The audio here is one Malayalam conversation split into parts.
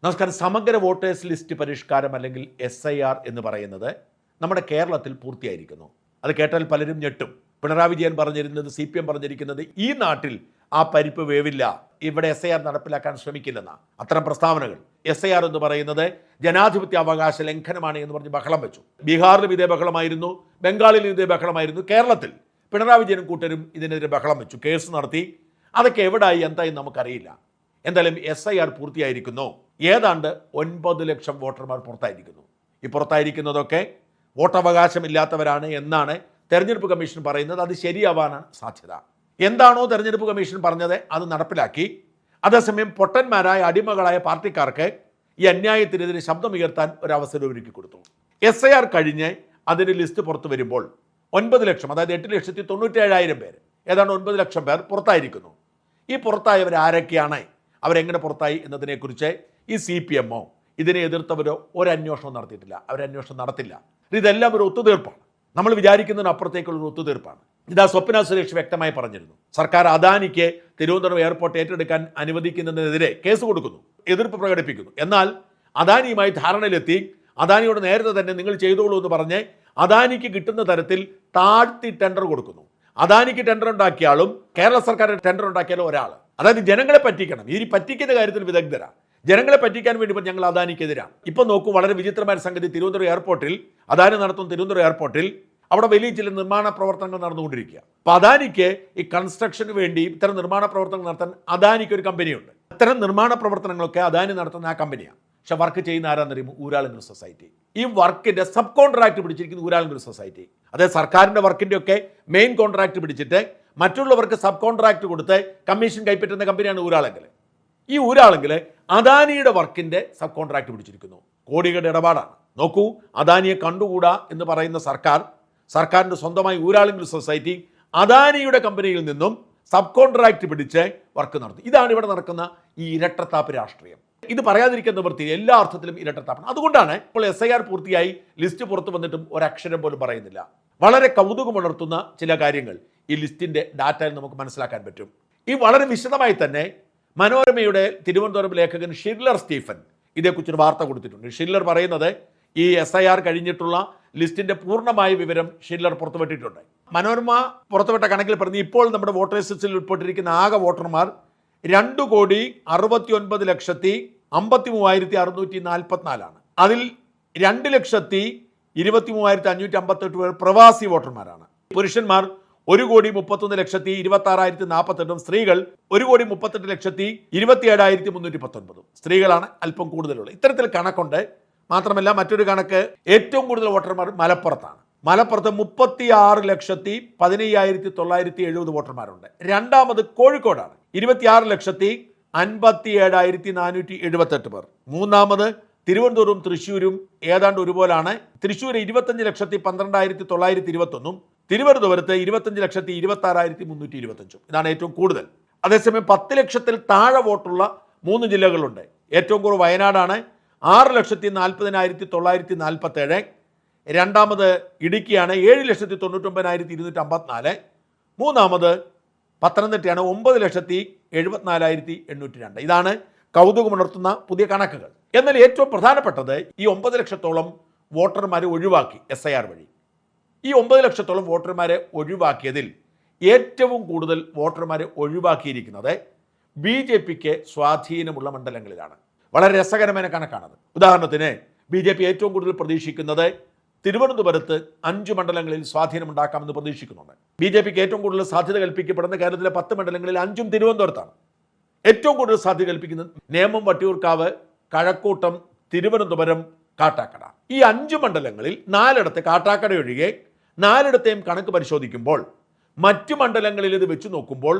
നമസ്കാരം. സമഗ്ര വോട്ടേഴ്സ് ലിസ്റ്റ് പരിഷ്കാരം അല്ലെങ്കിൽ SIR എന്ന് പറയുന്നത് നമ്മുടെ കേരളത്തിൽ പൂർത്തിയായിരിക്കുന്നു. അത് കേട്ടാൽ പലരും ഞെട്ടും. പിണറായി വിജയൻ പറഞ്ഞിരുന്നത്, CPM പറഞ്ഞിരിക്കുന്നത് ഈ നാട്ടിൽ ആ പരിപ്പ് വേവില്ല, ഇവിടെ SIR നടപ്പിലാക്കാൻ ശ്രമിക്കില്ലെന്ന അത്തരം പ്രസ്താവനകൾ. SIR എന്ന് പറയുന്നത് ജനാധിപത്യ അവകാശ ലംഘനമാണ് എന്ന് പറഞ്ഞ് ബഹളം വെച്ചു. ബീഹാറിലും ഇതേ ബഹളമായിരുന്നു, ബംഗാളിലും ഇതേ ബഹളമായിരുന്നു. കേരളത്തിൽ പിണറായി വിജയനും കൂട്ടരും ഇതിനെതിരെ ബഹളം വെച്ചു, കേസ് നടത്തി. അതൊക്കെ എവിടായി എന്തായി നമുക്കറിയില്ല. എന്തായാലും SIR പൂർത്തിയായിരിക്കുന്നു. ഏതാണ്ട് 9 ലക്ഷം വോട്ടർമാർ പുറത്തായിരിക്കുന്നു. ഈ പുറത്തായിരിക്കുന്നതൊക്കെ വോട്ടവകാശമില്ലാത്തവരാണ് എന്നാണ് തെരഞ്ഞെടുപ്പ് കമ്മീഷൻ പറയുന്നത്. അത് ശരിയാവാനാണ് സാധ്യത. എന്താണോ തെരഞ്ഞെടുപ്പ് കമ്മീഷൻ പറഞ്ഞത് അത് നടപ്പിലാക്കി. അതേസമയം പൊട്ടന്മാരായ അടിമകളായ പാർട്ടിക്കാർക്ക് ഈ അന്യായത്തിനെതിരെ ശബ്ദമുയർത്താൻ ഒരവസരം ഒരുക്കി കൊടുത്തു. SIR കഴിഞ്ഞ് അതിൻ്റെ ലിസ്റ്റ് പുറത്തു വരുമ്പോൾ 9 ലക്ഷം, അതായത് 8,97,000 പേര്, ഏതാണ്ട് 9 ലക്ഷം പേർ പുറത്തായിരിക്കുന്നു. ഈ പുറത്തായവർ ആരൊക്കെയാണ്, അവരെങ്ങനെ പുറത്തായി എന്നതിനെക്കുറിച്ച് ഈ CPMോ ഇതിനെ എതിർത്തവരോ ഒരന്വേഷണം നടത്തിയിട്ടില്ല. അവരന്വേഷണം നടത്തില്ല. ഇതെല്ലാം ഒരു ഒത്തുതീർപ്പാണ്. നമ്മൾ വിചാരിക്കുന്നതിന് അപ്പുറത്തേക്കുള്ളൊരു ഒത്തുതീർപ്പാണ്. ഇതാ സ്വപ്ന സുരേഷ് വ്യക്തമായി പറഞ്ഞിരുന്നു. സർക്കാർ അദാനിക്ക് തിരുവനന്തപുരം എയർപോർട്ട് ഏറ്റെടുക്കാൻ അനുവദിക്കുന്നതിനെതിരെ കേസ് കൊടുക്കുന്നു, എതിർപ്പ് പ്രകടിപ്പിക്കുന്നു. എന്നാൽ അദാനിയുമായി ധാരണയിലെത്തി അദാനിയോട് നേരത്തെ തന്നെ നിങ്ങൾ ചെയ്തോളൂ എന്ന് പറഞ്ഞ് അദാനിക്ക് കിട്ടുന്ന തരത്തിൽ താഴ്ത്തി ടെൻഡർ കൊടുക്കുന്നു. അദാനിക്ക് ടെൻഡർ ഉണ്ടാക്കിയാലും കേരള സർക്കാർ ടെൻഡർ ഉണ്ടാക്കിയാലും ഒരാൾ, അതായത് ജനങ്ങളെ പറ്റിക്കണം. ഈ പറ്റിക്കുന്ന കാര്യത്തിൽ വിദഗ്ധരാണ്. ജനങ്ങളെ പറ്റിക്കാൻ വേണ്ടി ഇപ്പോൾ ഞങ്ങൾ അദാനിക്കെതിരാണ്. ഇപ്പം നോക്കൂ, വളരെ വിചിത്രമായ സംഗതി. തിരുവനന്തപുരം എയർപോർട്ടിൽ അദാനി നടത്തുന്ന തിരുവനന്തപുരം എയർപോർട്ടിൽ അവിടെ വലിയ ചില നിർമ്മാണ പ്രവർത്തനങ്ങൾ നടന്നുകൊണ്ടിരിക്കുക. അപ്പോൾ അദാനിക്ക് ഈ കൺസ്ട്രക്ഷന് വേണ്ടി ഇത്തരം നിർമ്മാണ പ്രവർത്തനങ്ങൾ നടത്താൻ അദാനിക്ക് ഒരു കമ്പനിയുണ്ട്. ഇത്തരം നിർമ്മാണ പ്രവർത്തനങ്ങളൊക്കെ അദാനി നടത്തുന്ന ആ കമ്പനിയാണ്. പക്ഷെ വർക്ക് ചെയ്യുന്ന ആരാന്നറിയുമോ? ഊരാളുങ്കൽ സൊസൈറ്റി. ഈ വർക്കിന്റെ സബ് കോൺട്രാക്ട് പിടിച്ചിരിക്കുന്ന ഊരാളുങ്കൽ സൊസൈറ്റി. അതായത് സർക്കാരിന്റെ വർക്കിന്റെ ഒക്കെ മെയിൻ കോൺട്രാക്ട് പിടിച്ചിട്ട് മറ്റുള്ളവർക്ക് സബ് കോൺട്രാക്ട് കൊടുത്ത് കമ്മീഷൻ കൈപ്പറ്റുന്ന കമ്പനിയാണ് ഊരാളുങ്കൽ. ഈ ഊരാളുങ്കൽ അദാനിയുടെ വർക്കിന്റെ സബ് കോൺട്രാക്ട് പിടിച്ചിരിക്കുന്നു. കോടികളുടെ ഇടപാടാണ്. നോക്കൂ, അദാനിയെ കണ്ടുകൂടാ എന്ന് പറയുന്ന സർക്കാരിന്റെ സ്വന്തമായി ഊരാളുങ്കൽ സൊസൈറ്റി അദാനിയുടെ കമ്പനിയിൽ നിന്നും സബ് കോൺട്രാക്ട് പിടിച്ച് വർക്ക് നടത്തി. ഇതാണ് ഇവിടെ നടക്കുന്ന ഈ ഇരട്ടത്താപ്പ് രാഷ്ട്രീയം. ഇത് പറയാതിരിക്കുന്ന വൃത്തി എല്ലാ അർത്ഥത്തിലും ഇരട്ടത്താപ്പാണ്. അതുകൊണ്ടാണ് ഇപ്പോൾ SIR പൂർത്തിയായി ലിസ്റ്റ് പുറത്തു വന്നിട്ടും ഒരക്ഷരം പോലും പറയുന്നില്ല. വളരെ കൗതുകമുണർത്തുന്ന ചില കാര്യങ്ങൾ ഈ ലിസ്റ്റിന്റെ ഡാറ്റയിൽ നമുക്ക് മനസ്സിലാക്കാൻ പറ്റും. ഈ വളരെ വിശദമായി തന്നെ മനോരമയുടെ തിരുവനന്തപുരം ലേഖകൻ ഷില്ലർ സ്റ്റീഫൻ ഇതേക്കുറിച്ചൊരു വാർത്ത കൊടുത്തിട്ടുണ്ട്. ഷില്ലർ പറയുന്നത് ഈ SIR കഴിഞ്ഞിട്ടുള്ള ലിസ്റ്റിന്റെ പൂർണ്ണമായ വിവരം ഷില്ലർ പുറത്തുവിട്ടിട്ടുണ്ട്. മനോരമ പുറത്തുവിട്ട കണക്കിൽ പറഞ്ഞ് ഇപ്പോൾ നമ്മുടെ വോട്ടേഴ്സ് ലിസ്റ്റിൽ ഉൾപ്പെട്ടിരിക്കുന്ന ആകെ വോട്ടർമാർ 2,69,53,644 അതിൽ 2,23,558 പേർ പ്രവാസി വോട്ടർമാരാണ്. പുരുഷന്മാർ 1,31,26,028, സ്ത്രീകൾ 1,38,27,319. സ്ത്രീകളാണ് അല്പം കൂടുതലുള്ളത്. ഇത്തരത്തിൽ കണക്കുണ്ട്. മാത്രമല്ല മറ്റൊരു കണക്ക്, ഏറ്റവും കൂടുതൽ വോട്ടർമാർ മലപ്പുറത്താണ്. മലപ്പുറത്ത് 36,15,970 വോട്ടർമാരുണ്ട്. രണ്ടാമത് കോഴിക്കോടാണ്, 26,57,478 പേർ. മൂന്നാമത് തിരുവനന്തപുരം തൃശ്ശൂരും ഏതാണ്ട് ഒരുപോലാണ്. തൃശ്ശൂർ 25,12,921, തിരുവനന്തപുരത്ത് 25,26,325. ഇതാണ് ഏറ്റവും കൂടുതൽ. അതേസമയം 10 ലക്ഷത്തിൽ താഴെ വോട്ടുള്ള 3 ജില്ലകളുണ്ട്. ഏറ്റവും കുറവ് വയനാടാണ്, 6,40,947. രണ്ടാമത് ഇടുക്കിയാണ്, 7,99,254. മൂന്നാമത് പത്തനംതിട്ടയാണ്, 9,74,802. ഇതാണ് കൗതുകമുണർത്തുന്ന പുതിയ കണക്കുകൾ. എന്നാൽ ഏറ്റവും പ്രധാനപ്പെട്ടത് ഈ 9 ലക്ഷത്തോളം വോട്ടർമാരെ ഒഴിവാക്കി SIR വഴി. ഈ 9 ലക്ഷത്തോളം വോട്ടർമാരെ ഒഴിവാക്കിയതിൽ ഏറ്റവും കൂടുതൽ വോട്ടർമാരെ ഒഴിവാക്കിയിരിക്കുന്നത് BJPക്ക് സ്വാധീനമുള്ള മണ്ഡലങ്ങളിലാണ്. വളരെ രസകരമായ കണക്കാണത്. ഉദാഹരണത്തിന് BJP ഏറ്റവും കൂടുതൽ പ്രതീക്ഷിക്കുന്നത് തിരുവനന്തപുരത്ത് 5 മണ്ഡലങ്ങളിൽ സ്വാധീനമുണ്ടാക്കാമെന്ന് പ്രതീക്ഷിക്കുന്നുണ്ട്. BJPക്ക് ഏറ്റവും കൂടുതൽ സാധ്യത കൽപ്പിക്കപ്പെടുന്ന കേരളത്തിലെ 10 മണ്ഡലങ്ങളിൽ 5ഉം തിരുവനന്തപുരത്താണ്. ഏറ്റവും കൂടുതൽ സാധ്യത കൽപ്പിക്കുന്നത് നേമം, വട്ടിയൂർക്കാവ്, കഴക്കൂട്ടം, തിരുവനന്തപുരം, കാട്ടാക്കട. ഈ 5 മണ്ഡലങ്ങളിൽ 4ഇടത്ത്, കാട്ടാക്കട ഒഴികെ 4ഇടത്തെയും കണക്ക് പരിശോധിക്കുമ്പോൾ മറ്റു മണ്ഡലങ്ങളിൽ ഇത് വെച്ച് നോക്കുമ്പോൾ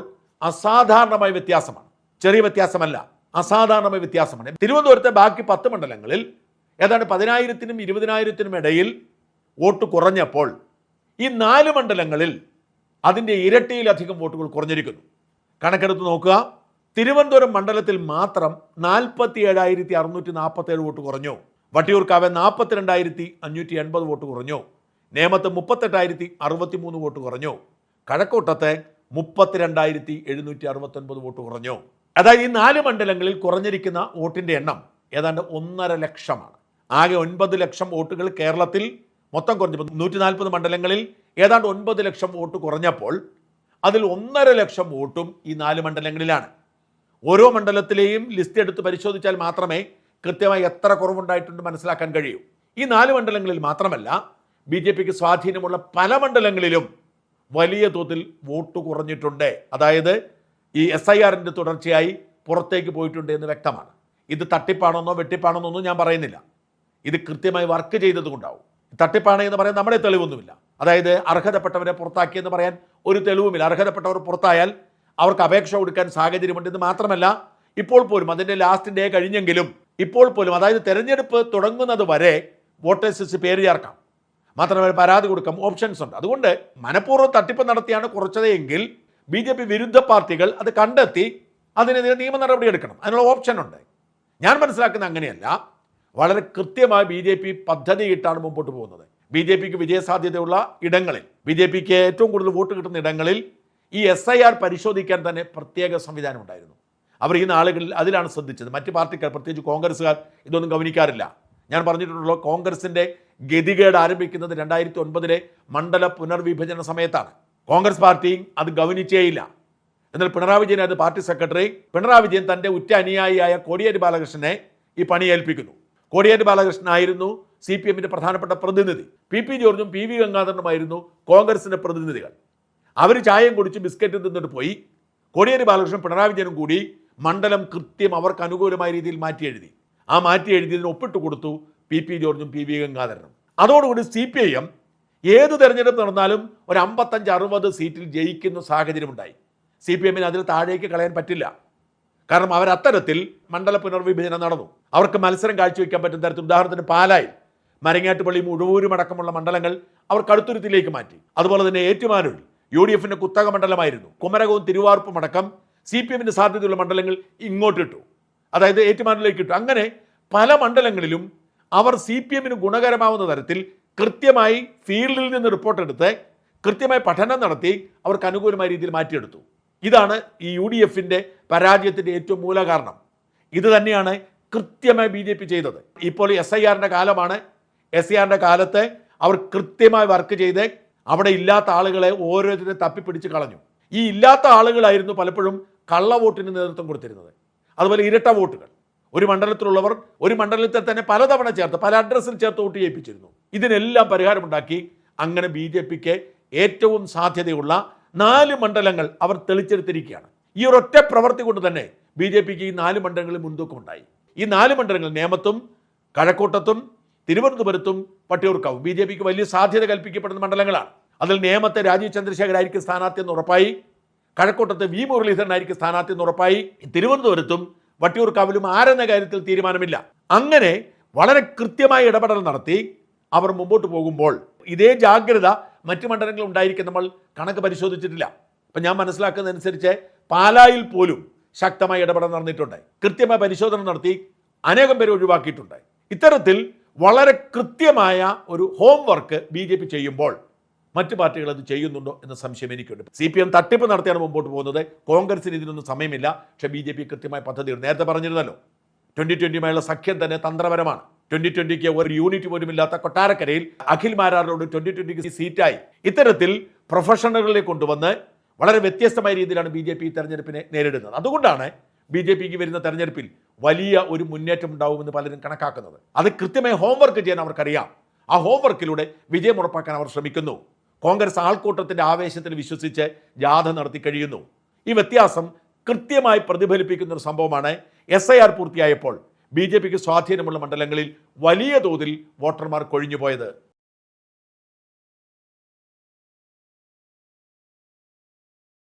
അസാധാരണമായ വ്യത്യാസമാണ്. ചെറിയ വ്യത്യാസമല്ല, അസാധാരണമായ വ്യത്യാസമാണ്. തിരുവനന്തപുരത്തെ ബാക്കി 10 മണ്ഡലങ്ങളിൽ ഏതാണ്ട് 10,000-നും 20,000-നും ഇടയിൽ വോട്ട് കുറഞ്ഞപ്പോൾ ഈ 4 മണ്ഡലങ്ങളിൽ അതിൻ്റെ ഇരട്ടിയിലധികം വോട്ടുകൾ കുറഞ്ഞിരിക്കുന്നു. കണക്കെടുത്ത് നോക്കുക. തിരുവനന്തപുരം മണ്ഡലത്തിൽ മാത്രം 47,647 വോട്ട് കുറഞ്ഞു. വട്ടിയൂർക്കാവ് 42,580 വോട്ട് കുറഞ്ഞു. നേമത്ത് 38,063 വോട്ട് കുറഞ്ഞു. കഴക്കൂട്ടത്തെ 32,769 വോട്ട് കുറഞ്ഞു. അതായത് ഈ 4 മണ്ഡലങ്ങളിൽ കുറഞ്ഞിരിക്കുന്ന വോട്ടിന്റെ എണ്ണം ഏതാണ്ട് 1.5 ലക്ഷമാണ്. ആകെ 9 ലക്ഷം വോട്ടുകൾ കേരളത്തിൽ മൊത്തം കുറഞ്ഞപ്പോൾ 140 മണ്ഡലങ്ങളിൽ ഏതാണ്ട് 9 ലക്ഷം വോട്ട് കുറഞ്ഞപ്പോൾ അതിൽ 1.5 ലക്ഷം വോട്ടും ഈ 4 മണ്ഡലങ്ങളിലാണ്. ഓരോ മണ്ഡലത്തിലെയും ലിസ്റ്റ് എടുത്ത് പരിശോധിച്ചാൽ മാത്രമേ കൃത്യമായി എത്ര കുറവുണ്ടായിട്ടുണ്ട് മനസ്സിലാക്കാൻ കഴിയൂ. ഈ 4 മണ്ഡലങ്ങളിൽ മാത്രമല്ല, BJPക്ക് സ്വാധീനമുള്ള പല മണ്ഡലങ്ങളിലും വലിയ തോതിൽ വോട്ട് കുറഞ്ഞിട്ടുണ്ട്. അതായത് ഈ SIRന്റെ തുടർച്ചയായി പുറത്തേക്ക് പോയിട്ടുണ്ട് എന്ന് വ്യക്തമാണ്. ഇത് തട്ടിപ്പാണെന്നോ വെട്ടിപ്പാണെന്നോ ഒന്നും ഞാൻ പറയുന്നില്ല. ഇത് കൃത്യമായി വർക്ക് ചെയ്തതുകൊണ്ടാവും. തട്ടിപ്പാണ് എന്ന് പറയാൻ നമ്മുടെ തെളിവൊന്നുമില്ല. അതായത് അർഹതപ്പെട്ടവരെ പുറത്താക്കിയെന്ന് പറയാൻ ഒരു തെളിവുമില്ല. അർഹതപ്പെട്ടവർ പുറത്തായാൽ അവർക്ക് അപേക്ഷ കൊടുക്കാൻ സാഹചര്യമുണ്ടെന്ന് മാത്രമല്ല, ഇപ്പോൾ പോലും അതിൻ്റെ ലാസ്റ്റ് ഡേ കഴിഞ്ഞെങ്കിലും ഇപ്പോൾ പോലും, അതായത് തെരഞ്ഞെടുപ്പ് തുടങ്ങുന്നത് വരെ വോട്ടേഴ്സ് ലിസ്റ്റ് പേര് ചേർക്കാം, മാത്രമല്ല പരാതി കൊടുക്കാം, ഓപ്ഷൻസ് ഉണ്ട്. അതുകൊണ്ട് മനഃപൂർവ്വം തട്ടിപ്പ് നടത്തിയാണ് കുറച്ചത് എങ്കിൽ BJP വിരുദ്ധ പാർട്ടികൾ അത് കണ്ടെത്തി അതിനെതിരെ നിയമ നടപടി എടുക്കണം. അതിനുള്ള ഓപ്ഷൻ ഉണ്ട്. ഞാൻ മനസ്സിലാക്കുന്നത് അങ്ങനെയല്ല. വളരെ കൃത്യമായി BJP പദ്ധതിയിട്ടാണ് മുമ്പോട്ട് പോകുന്നത്. BJPക്ക് വിജയസാധ്യതയുള്ള ഇടങ്ങളിൽ, BJPക്ക് ഏറ്റവും കൂടുതൽ വോട്ട് കിട്ടുന്ന ഇടങ്ങളിൽ ഈ SIR പരിശോധിക്കാൻ തന്നെ പ്രത്യേക സംവിധാനം ഉണ്ടായിരുന്നു. അവർ ഈ നാളുകളിൽ അതിലാണ് ശ്രദ്ധിച്ചത്. മറ്റ് പാർട്ടിക്കാർ, പ്രത്യേകിച്ച് കോൺഗ്രസ്സുകാർ ഇതൊന്നും ഗവനിക്കാറില്ല. ഞാൻ പറഞ്ഞിട്ടുള്ളൂ, കോൺഗ്രസിൻ്റെ ഗതികേട് ആരംഭിക്കുന്നത് 2009 മണ്ഡല പുനർവിഭജന സമയത്താണ്. കോൺഗ്രസ് പാർട്ടി അത് ഗവനിച്ചേയില്ല. എന്നാൽ പിണറായി വിജയൻ, അത് പാർട്ടി സെക്രട്ടറി പിണറായി വിജയൻ, തൻ്റെ ഉറ്റ അനുയായിയായ കോടിയേരി ബാലകൃഷ്ണനെ ഈ പണി ഏൽപ്പിക്കുന്നു. കോടിയേരി ബാലകൃഷ്ണനായിരുന്നു CPMന്റെ പ്രധാനപ്പെട്ട പ്രതിനിധി. PP ജോർജും PV ഗംഗാധരനുമായിരുന്നു കോൺഗ്രസിൻ്റെ പ്രതിനിധികൾ. അവർ ചായയും കുടിച്ച് ബിസ്ക്കറ്റ് തിന്നിട്ട് പോയി. കോടിയേരി ബാലകൃഷ്ണൻ പിണറായി വിജയനും കൂടി മണ്ഡലം കൃത്യം അവർക്ക് അനുകൂലമായ രീതിയിൽ മാറ്റി എഴുതി. ആ മാറ്റി എഴുതിയതിന് ഒപ്പിട്ട് കൊടുത്തു PP ജോർജും PV ഗംഗാധരനും. അതോടുകൂടി CPIM ഏത് തെരഞ്ഞെടുപ്പ് നടന്നാലും ഒരു 55-60 സീറ്റിൽ ജയിക്കുന്ന സാഹചര്യമുണ്ടായി. CPMന് അതിൽ താഴേക്ക് കളയാൻ പറ്റില്ല. കാരണം അവരത്തരത്തിൽ മണ്ഡല പുനർവിഭജനം നടന്നു. അവർക്ക് മത്സരം കാഴ്ചവെക്കാൻ പറ്റുന്ന തരത്തിൽ, ഉദാഹരണത്തിന് പാലായിൽ മരങ്ങാട്ടുപള്ളിയും ഉഴവൂരും അടക്കമുള്ള മണ്ഡലങ്ങൾ അവർ കടുത്തുരുത്തിലേക്ക് മാറ്റി. അതുപോലെ തന്നെ ഏറ്റുമാനൂരിൽ UDFന്റെ കുത്തക മണ്ഡലമായിരുന്നു. കുമരകവും തിരുവാർപ്പും അടക്കം CPMന് സാധ്യതയുള്ള മണ്ഡലങ്ങൾ ഇങ്ങോട്ടിട്ടു, അതായത് ഏറ്റുമാനൂരിലേക്ക് ഇട്ടു. അങ്ങനെ പല മണ്ഡലങ്ങളിലും അവർ CPMന് ഗുണകരമാവുന്ന തരത്തിൽ കൃത്യമായി ഫീൽഡിൽ നിന്ന് റിപ്പോർട്ട് എടുത്ത് കൃത്യമായി പഠനം നടത്തി അവർക്ക് അനുകൂലമായ രീതിയിൽ മാറ്റിയെടുത്തു. ഇതാണ് ഈ UDFന്റെ പരാജയത്തിൻ്റെ ഏറ്റവും മൂല കാരണം. ഇത് തന്നെയാണ് കൃത്യമായി BJP ചെയ്തത്. ഇപ്പോൾ SIRന്റെ കാലമാണ്. SIRന്റെ കാലത്ത് അവർ കൃത്യമായി വർക്ക് ചെയ്ത് അവിടെ ഇല്ലാത്ത ആളുകളെ ഓരോരുത്തരെ തപ്പിപ്പിടിച്ച് കളഞ്ഞു. ഈ ഇല്ലാത്ത ആളുകളായിരുന്നു പലപ്പോഴും കള്ളവോട്ടിന് നേതൃത്വം കൊടുത്തിരുന്നത്. അതുപോലെ ഇരട്ട വോട്ടുകൾ ഒരു മണ്ഡലത്തിലുള്ളവർ ഒരു മണ്ഡലത്തിൽ തന്നെ പലതവണ ചേർത്ത്, പല അഡ്രസ്സിൽ ചേർത്ത് വോട്ട് ചെയ്യിപ്പിച്ചിരുന്നു. ഇതിനെല്ലാം പരിഹാരമുണ്ടാക്കി അങ്ങനെ BJPക്ക് ഏറ്റവും സാധ്യതയുള്ള 4 മണ്ഡലങ്ങൾ അവർ തെളിച്ചെടുത്തിരിക്കുകയാണ്. ഈ ഒരൊറ്റ പ്രവൃത്തി കൊണ്ട് തന്നെ BJPക്ക് ഈ 4 മണ്ഡലങ്ങളിൽ മുൻതൂക്കമുണ്ടായി. ഈ 4 മണ്ഡലങ്ങൾ നേമത്തും കഴക്കൂട്ടത്തും തിരുവനന്തപുരത്തും വട്ടിയൂർക്കാവും BJPക്ക് വലിയ സാധ്യത കൽപ്പിക്കപ്പെടുന്ന മണ്ഡലങ്ങളാണ്. അതിൽ നേമത്തെ രാജീവ് ചന്ദ്രശേഖരായിരിക്കും സ്ഥാനാർത്ഥി എന്ന് ഉറപ്പായി. കഴക്കൂട്ടത്ത് V മുരളീധരനായിരിക്കും സ്ഥാനാർത്ഥി എന്ന് ഉറപ്പായി. തിരുവനന്തപുരത്തും വട്ടിയൂർക്കാവിലും ആരെന്ന കാര്യത്തിൽ തീരുമാനമില്ല. അങ്ങനെ വളരെ കൃത്യമായ ഇടപെടൽ നടത്തി അവർ മുമ്പോട്ട് പോകുമ്പോൾ ഇതേ ജാഗ്രത മറ്റു മണ്ഡലങ്ങളിൽ ഉണ്ടായിരിക്കും. നമ്മൾ കണക്ക് പരിശോധിച്ചിട്ടില്ല. അപ്പം ഞാൻ മനസ്സിലാക്കുന്നതനുസരിച്ച് പാലായിൽ പോലും ശക്തമായ ഇടപെടൽ നടന്നിട്ടുണ്ട്. കൃത്യമായ പരിശോധന നടത്തി അനേകം പേരെ ഒഴിവാക്കിയിട്ടുണ്ട്. ഇത്തരത്തിൽ വളരെ കൃത്യമായ ഒരു ഹോംവർക്ക് BJP ചെയ്യുമ്പോൾ മറ്റു പാർട്ടികൾ അത് ചെയ്യുന്നുണ്ടോ എന്ന സംശയം എനിക്കുണ്ട്. CPM തട്ടിപ്പ് നടത്തിയാണ് മുമ്പോട്ട് പോകുന്നത്. കോൺഗ്രസിന് ഇതിനൊന്നും സമയമില്ല. പക്ഷേ BJP കൃത്യമായ പദ്ധതിയുണ്ട്. നേരത്തെ പറഞ്ഞിരുന്നല്ലോ, 2020 സഖ്യം തന്നെ തന്ത്രപരമാണ്. 2020 ഒരു യൂണിറ്റ് പോലും ഇല്ലാത്ത കൊട്ടാരക്കരയിൽ അഖിൽ മാരാറിനോട് 2020 സീറ്റായി. ഇത്തരത്തിൽ പ്രൊഫഷണലുകളെ കൊണ്ടുവന്ന് വളരെ വ്യത്യസ്തമായ രീതിയിലാണ് BJP തെരഞ്ഞെടുപ്പിനെ നേരിടുന്നത്. അതുകൊണ്ടാണ് BJPക്ക് വരുന്ന തെരഞ്ഞെടുപ്പിൽ വലിയ ഒരു മുന്നേറ്റം ഉണ്ടാവുമെന്ന് പലരും കണക്കാക്കുന്നത്. അത് കൃത്യമായി ഹോംവർക്ക് ചെയ്യാൻ അവർക്കറിയാം. ആ ഹോംവർക്കിലൂടെ വിജയം ഉറപ്പാക്കാൻ അവർ ശ്രമിക്കുന്നു. കോൺഗ്രസ് ആൾക്കൂട്ടത്തിൻ്റെ ആവേശത്തിൽ വിശ്വസിച്ച് ജാഥ നടത്തി കഴിയുന്നു. ഈ വ്യത്യാസം കൃത്യമായി പ്രതിഫലിപ്പിക്കുന്ന ഒരു സംഭവമാണ് SIR പൂർത്തിയായപ്പോൾ BJPക്ക് സ്വാധീനമുള്ള മണ്ഡലങ്ങളിൽ വലിയ തോതിൽ വോട്ടർമാർ കൊഴിഞ്ഞുപോയത്.